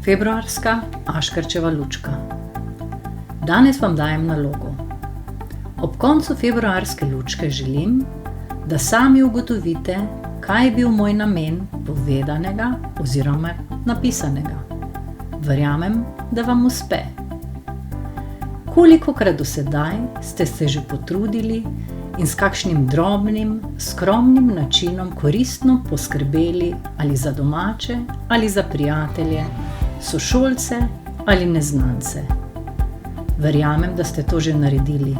Februarska Aškerčeva lučka. Danes vam dajem nalogo. Ob koncu februarske lučke želim, da sami ugotovite, kaj je bil moj namen povedanega oziroma napisanega. Verjamem, da vam uspe. Kolikokrat do sedaj ste se že potrudili in s kakšnim drobnim, skromnim načinom koristno poskrbeli ali za domače, ali za prijatelje, sošolce ali neznance. Verjamem, da ste to že naredili.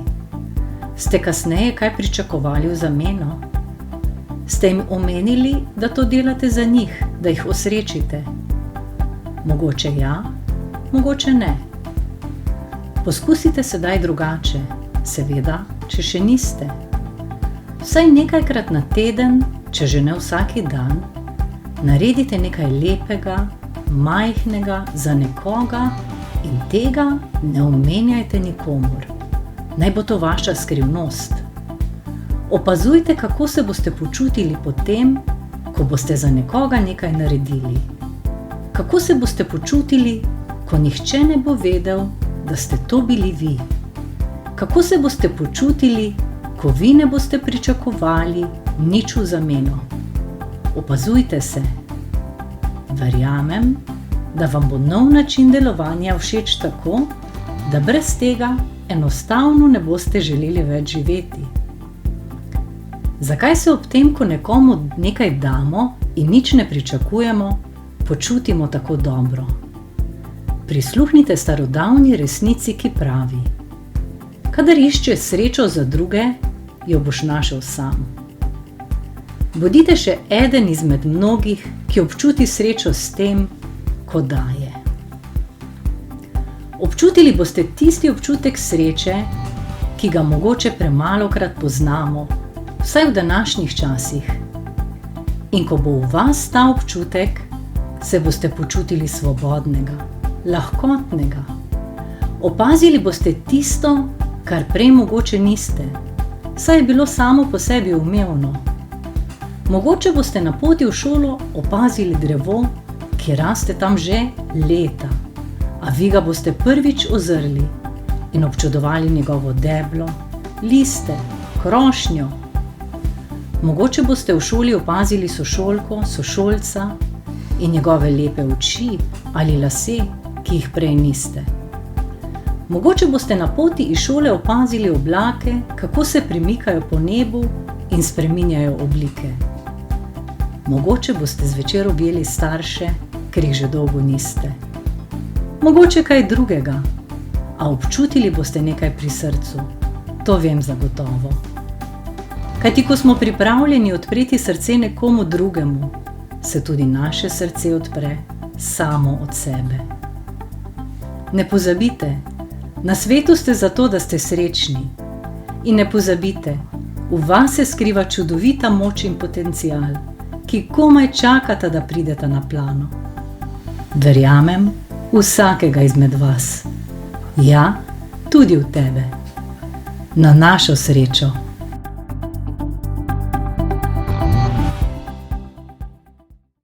Ste kasneje kaj pričakovali v zameno? Ste jim omenili, da to delate za njih, da jih osrečite? Mogoče ja, mogoče ne. Poskusite sedaj drugače, seveda, če še niste. Vsaj nekajkrat na teden, če že ne vsaki dan, naredite nekaj lepega, majhnega za nekoga in tega ne omenjajte nikomur. Naj bo to vaša skrivnost. Opazujte, kako se boste počutili potem, ko boste za nekoga nekaj naredili. Kako se boste počutili, ko nihče ne bo vedel, da ste to bili vi. Kako se boste počutili, ko vi ne boste pričakovali nič v zameno. Opazujte se. Verjamem, da vam bo nov način delovanja všeč tako, da brez tega enostavno ne boste želeli več živeti. Zakaj se ob tem, ko nekomu nekaj damo in nič ne pričakujemo, počutimo tako dobro? Prisluhnite starodavni resnici, ki pravi: kadar iščeš srečo za druge, jo boš našel sam. Bodite še eden izmed mnogih, ki občuti srečo s tem, ko daje. Občutili boste tisti občutek sreče, ki ga mogoče premalokrat poznamo, vsaj v današnjih časih. In ko bo v vas ta občutek, se boste počutili svobodnega, lahkotnega. Opazili boste tisto, kar prej mogoče niste, saj je bilo samo po sebi umevno. Mogoče boste na poti v šolo opazili drevo, ki raste tam že leta, a vi ga boste prvič ozrli in občudovali njegovo deblo, liste, krošnjo. Mogoče boste v šoli opazili sošolko, sošolca in njegove lepe oči ali lase, ki jih prej niste. Mogoče boste na poti iz šole opazili oblake, kako se premikajo po nebu in spreminjajo oblike. Mogoče boste zvečer objeli starše, ker jih že dolgo niste. Mogoče kaj drugega, a občutili boste nekaj pri srcu. To vem zagotovo. Kajti ko smo pripravljeni odpreti srce nekomu drugemu, se tudi naše srce odpre samo od sebe. Ne pozabite, na svetu ste zato, da ste srečni. In ne pozabite, v vas se skriva čudovita moč in potencial, ki komaj čakata, da prideta na plano. Verjamem vsakega izmed vas. Ja, tudi v tebe. Na našo srečo.